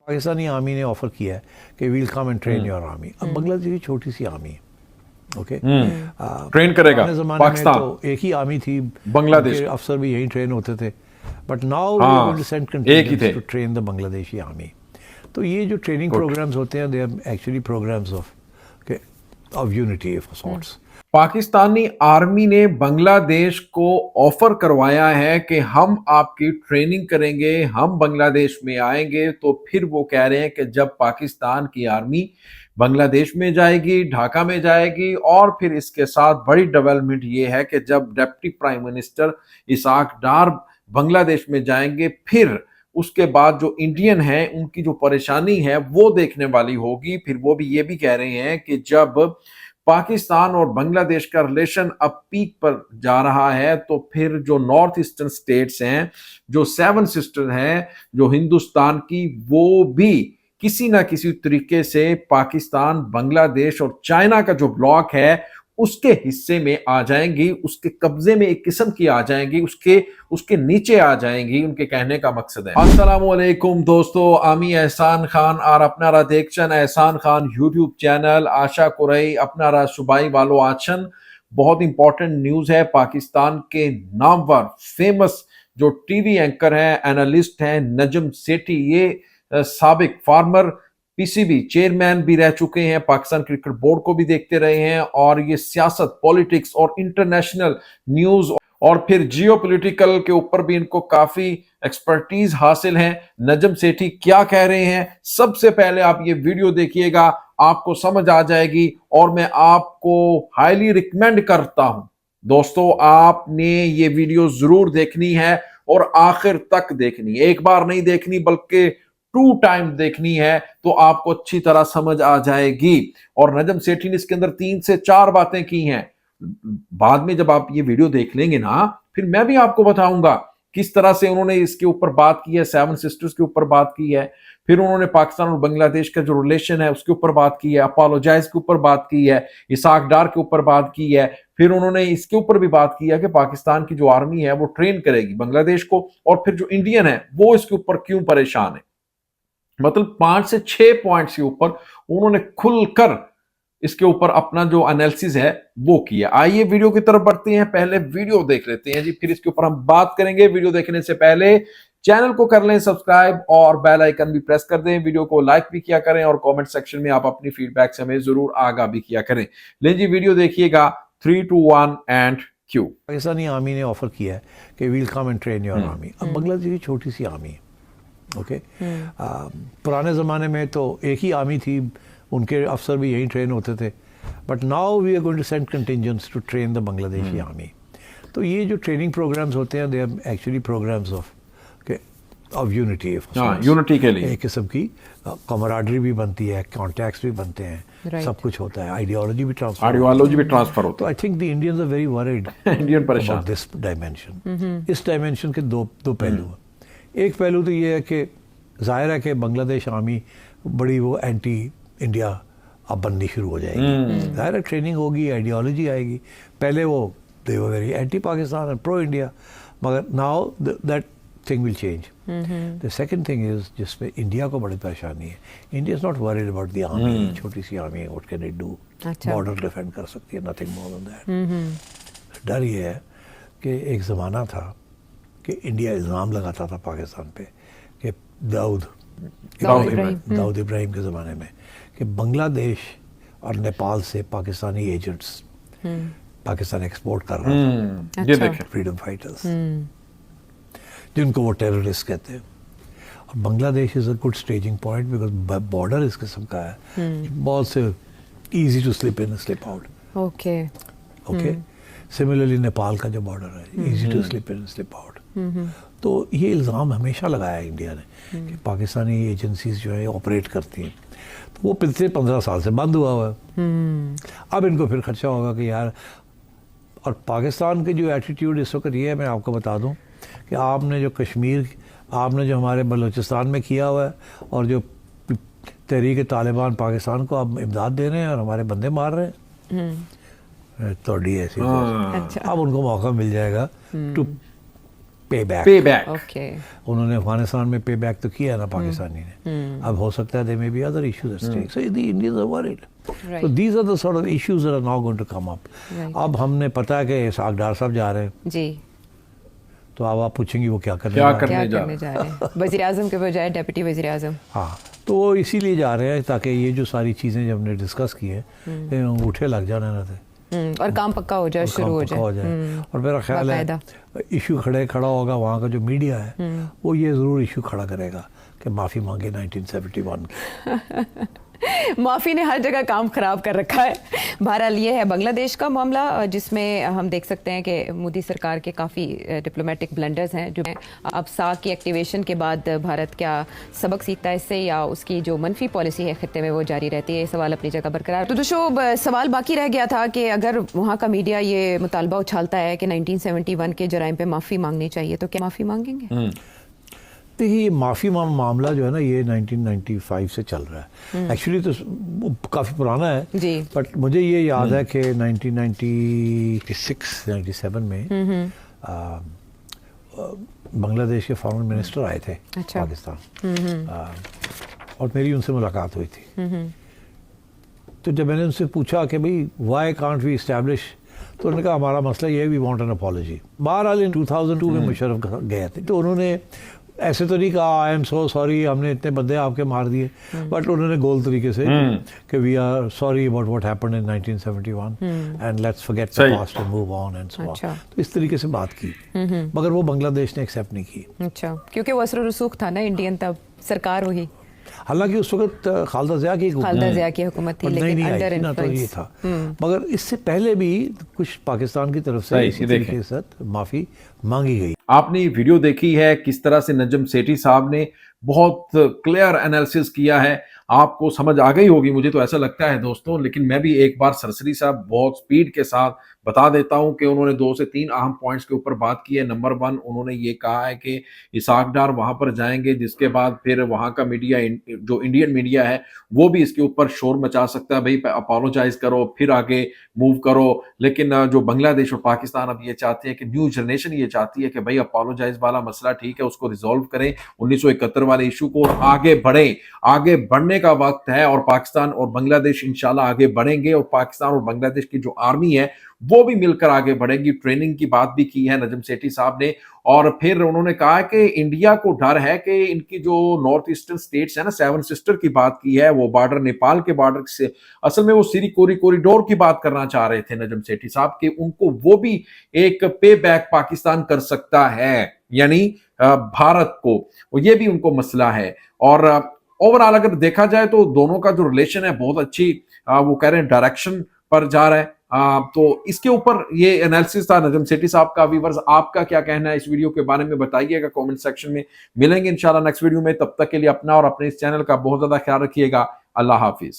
Pakistani army ने offer किया है कि we'll come and train your army. अब बांग्लादेश की छोटी सी आर्मी है, ओके, ट्रेन करेगा पुराने ज़माने में पाकिस्तान, तो एक ही आर्मी थी, बांग्लादेश उनके अफसर भी यहीं ट्रेन होते थे, बट नाउ हाँ, we are going to send एक ही कंटिजेंट्स थे। To train the Bangladeshi army. तो ये जो ट्रेनिंग प्रोग्राम्स होते हैं, they are actually programmes of unity of sorts. Pakistani army ने बांग्लादेश को ऑफर करवाया है कि हम आपकी ट्रेनिंग करेंगे, हम बांग्लादेश में आएंगे। तो फिर वो कह रहे हैं कि जब पाकिस्तान की आर्मी बांग्लादेश में जाएगी, ढाका में जाएगी, और फिर इसके साथ बड़ी डेवलपमेंट ये है कि जब डिप्टी प्राइम मिनिस्टर इसाक डार बांग्लादेश में जाएंगे, फिर उसके बाद जो इंडियन है उनकी जो परेशानी है वो देखने वाली होगी। फिर वो भी ये भी कह रहे हैं कि जब पाकिस्तान और बांग्लादेश का रिलेशन अब पीक पर जा रहा है, तो फिर जो नॉर्थ ईस्टर्न स्टेट्स हैं, जो सेवन सिस्टर हैं जो हिंदुस्तान की, वो भी किसी ना किसी तरीके से पाकिस्तान, बांग्लादेश और चाइना का जो ब्लॉक है उसके हिस्से में आ जाएंगी, उसके कब्जे में एक किस्म की आ जाएंगी, उसके नीचे आ जाएंगी। उनके कहने का मकसद है। अस्सलामुअलैकुम दोस्तों, आमी एहसान खान और अपनारा देखचन एहसान खान यूट्यूब चैनल आशा कुरई अपनारा सुबाई वालो आचन। बहुत इंपॉर्टेंट न्यूज है। पाकिस्तान के नामवर फेमस जो टीवी एंकर हैं, एनालिस्ट हैं, नजम सेठी, ये साबिक फार्मर पीसीबी चेयरमैन भी रह चुके हैं, पाकिस्तान क्रिकेट बोर्ड को भी देखते रहे हैं, और ये सियासत, पॉलिटिक्स और इंटरनेशनल न्यूज और फिर जियोपॉलिटिकल के ऊपर भी इनको काफी एक्सपर्टीज हासिल है। नजम सेठी क्या कह रहे हैं, सबसे पहले आप ये वीडियो देखिएगा, आपको समझ आ जाएगी। और मैं आपको हाईली रिकमेंड करता हूं दोस्तों, आपने ये वीडियो जरूर देखनी है और आखिर तक देखनी है। एक बार नहीं देखनी बल्कि 2 टाइम देखनी है, तो आपको अच्छी तरह समझ आ जाएगी। और नजम सेठी ने इसके अंदर 3 से 4 बातें की हैं। बाद में जब आप ये वीडियो देख लेंगे ना, फिर मैं भी आपको बताऊंगा किस तरह से उन्होंने इसके ऊपर बात की है, सेवन सिस्टर्स के ऊपर बात की है, फिर उन्होंने पाकिस्तान और बांग्लादेश का जो रिलेशन है उसके ऊपर बात की है, अपोलोजाइज के ऊपर बात की है, इसाक डार के ऊपर बात की है, फिर उन्होंने इसके ऊपर भी बात की है कि पाकिस्तान की जो आर्मी है वो ट्रेन करेगी बांग्लादेश को, और फिर जो इंडियन है वो इसके ऊपर क्यों परेशान है। मतलब 5 से 6 पॉइंट्स के ऊपर उन्होंने खुलकर इसके ऊपर अपना जो एनालिसिस है वो किया। आइए वीडियो की तरफ बढ़ते हैं, पहले वीडियो देख लेते हैं जी, फिर इसके ऊपर हम बात करेंगे। वीडियो देखने से पहले चैनल को कर लें सब्सक्राइब और बेल आइकन भी प्रेस कर दें, वीडियो को लाइक भी किया करें, और कमेंट सेक्शन में आप अपनी फीडबैक से हमें जरूर आगाह भी किया करें। ले जी वीडियो देखिएगा, 3, 2, 1 एंड क्यू। पाकिस्तानी आर्मी ने ऑफर किया है कि we'll come and train your army. अब बांग्लादेश की छोटी सी आर्मी है, ओके, पुराने ज़माने में तो एक ही आर्मी थी, उनके अफसर भी यहीं ट्रेन होते थे, but now we are going to send contingents to train the Bangladeshi army. तो ये जो ट्रेनिंग प्रोग्राम्स होते हैं, they are actually programmes of unity, unity के लिए एक किस्म की कमराडरी भी बनती है, कॉन्टैक्ट्स भी बनते हैं, सब कुछ होता है, आइडियोलॉजी भी ट्रांसफर होती तो I think the Indians are very worried Indian परेशान दिस डायमेंशन। इस डायमेंशन के दो पहलू हैं। एक पहलू तो ये है कि जाहिर है कि बांग्लादेश आर्मी बड़ी वो एंटी इंडिया अब बननी शुरू हो जाएगी। जाहिर है ट्रेनिंग होगी, आइडियोलॉजी आएगी। पहले वो they were very anti Pakistan and pro India, मगर now that thing will change. The second thing is जिसमें इंडिया को बड़ी परेशानी है, India is not worried about the army, छोटी सी आर्मी है, what can it do, border defend कर सकती है, नथिंग मोर देन दैट। डर ये है कि एक ज़माना था कि इंडिया इल्ज़ाम लगाता था पाकिस्तान पे कि दाऊद इब्राहिम के ज़माने में कि बांग्लादेश और नेपाल से पाकिस्तानी एजेंट्स पाकिस्तान एक्सपोर्ट कर रहा था, फ्रीडम फाइटर्स, जिनको वो टेररिस्ट कहते हैं। और Bangladesh is a good staging point because border इस किस्म का है, बहुत से easy to slip in slip out. Okay similarly Nepal का जो बॉर्डर है, easy to slip in slip out. तो ये इल्ज़ाम हमेशा लगाया इंडिया ने कि पाकिस्तानी एजेंसीज जो है ऑपरेट करती हैं। तो वो पिछले 15 साल से बंद हुआ है। अब इनको फिर खर्चा होगा कि यार, और पाकिस्तान के जो एटीट्यूड इस वक्त ये है, मैं आपको बता दूं कि आपने जो कश्मीर, आपने जो हमारे बलूचिस्तान में किया हुआ है, और जो तहरीक तालिबान पाकिस्तान को आप इमदाद दे रहे हैं और हमारे बंदे मार रहे हैं, तो ऐसी अब उनको मौका मिल जाएगा टू पे बैक। पे बैक। ओके। उन्होंने अफगानिस्तान में पे बैक तो किया ना पाकिस्तानी ने। अब हो सकता है they may be other issues at stake, so the Indians are worried. Right. So these are the sort of issues that are now going to come up. Right. अब हमने पता है कि इसाक डार साहब जा रहे हैं, जी। तो अब आप पूछेंगे वो क्या करने क्या जा रहे हैं? करने क्या जा करने जा रहे हैं? वजीर आजम के बजाय डेप्यूटी वजीर आजम। हाँ, तो वो इसीलिए जा रहे हैं ताकि ये जो सारी चीज़ें जब हमने डिस्कस की है इन अंगूठे लग जाने ना थे और काम पक्का हो जाए, और शुरू काम हो पक्का हो जाए। जाए। और मेरा ख्याल है इशू खड़ा होगा, वहाँ का जो मीडिया है वो ये ज़रूर इशू खड़ा करेगा कि माफ़ी मांगे 1971 की। माफ़ी ने हर जगह काम खराब कर रखा है। बहरहाल ये है बांग्लादेश का मामला, जिसमें हम देख सकते हैं कि मोदी सरकार के काफ़ी डिप्लोमेटिक ब्लंडर्स हैं। जो अब साक की एक्टिवेशन के बाद भारत क्या सबक सीखता है इससे, या उसकी जो मनफी पॉलिसी है खित्ते में वो जारी रहती है? ये सवाल अपनी जगह बरकरार। तो दोस्तों, सवाल बाकी रह गया था कि अगर वहाँ का मीडिया ये मुतालबा उछालता है कि 1971 के जराइम पे माफ़ी मांगनी चाहिए, तो क्या माफ़ी मांगेंगे? देखिए, ये माफ़ी मामला जो है ना, ये 1995 से चल रहा है। एक्चुअली तो काफ़ी पुराना है जी। बट मुझे ये याद है कि 1996-97 में बांग्लादेश के फॉरेन मिनिस्टर आए थे अच्छा। पाकिस्तान, और मेरी उनसे मुलाकात हुई थी। तो जब मैंने उनसे पूछा कि भाई व्हाई कांट वी इस्टेब्लिश, तो उन्होंने कहा हमारा मसला ये है, वी वांट एन अपॉलॉजी। बहरहाल इन 2002 में मुशर्रफ गए थे, तो उन्होंने ऐसे तो नहीं कहा आई एम सो सॉरी, हमने इतने बंदे आपके मार दिए, बट उन्होंने गोल तरीके से कि we are sorry about what happened in 1971 and let's forget the past and move on and so on. तो इस तरीके से बात की, मगर वो बांग्लादेश ने एक्सेप्ट नहीं की। अच्छा, क्योंकि वो असर रसूख था ना इंडियन, तब सरकार वही, हालांकि उस वक्त खालिदा जिया की हुकूमत थी, लेकिन अंडर ना तो ये था। मगर इससे पहले भी कुछ पाकिस्तान की तरफ से इसी तरीके के साथ माफ़ी मांगी गई। आपने वीडियो देखी है किस तरह से नजम सेठी साहब ने बहुत क्लियर एनालिसिस किया है, आपको समझ आ गई होगी, मुझे तो ऐसा लगता है दोस्तों। लेकिन मैं भी एक बार सरसरी साहब बहुत स्पीड के साथ बता देता हूं कि उन्होंने 2 से 3 अहम पॉइंट्स के ऊपर बात की है। नंबर 1, उन्होंने ये कहा है कि इसाक डार वहां पर जाएंगे, जिसके बाद फिर वहां का मीडिया, जो इंडियन मीडिया है, वो भी इसके ऊपर शोर मचा सकता है, भाई अपोलोजाइज करो फिर आगे मूव करो। लेकिन जो बांग्लादेश और पाकिस्तान अब ये चाहते हैं कि न्यू जनरेशन ये चाहती है कि भाई अपोलोजाइज वाला मसला ठीक है, उसको रिजॉल्व करें, 1971 वाले इशू को आगे बढ़े, आगे बढ़ने का वक्त है। और पाकिस्तान और बांग्लादेश इंशाल्लाह आगे बढ़ेंगे, और पाकिस्तान और बांग्लादेश की जो आर्मी है वो भी मिलकर आगे बढ़ेगी। ट्रेनिंग की बात भी की है नजम सेठी साहब ने। और फिर उन्होंने कहा कि इंडिया को डर है कि इनकी जो नॉर्थ ईस्टर्न स्टेट्स है ना, 7 सिस्टर की बात की है, वो बॉर्डर नेपाल के बॉर्डर से, असल में वो सिरी कॉरिडोर की बात करना चाह रहे थे नजम सेठी साहब कि उनको वो भी एक पे बैक पाकिस्तान कर सकता है, यानी भारत को, ये भी उनको मसला है। और ओवरऑल अगर देखा जाए तो दोनों का जो रिलेशन है बहुत अच्छी, वो कह रहे हैं डायरेक्शन पर जा रहा है। तो इसके ऊपर ये एनालिसिस था नजम सेठी साहब का। व्यूअर्स, आपका क्या कहना है इस वीडियो के बारे में बताइएगा कमेंट सेक्शन में। मिलेंगे इंशाल्लाह नेक्स्ट वीडियो में, तब तक के लिए अपना और अपने इस चैनल का बहुत ज्यादा ख्याल रखिएगा। अल्लाह हाफिज।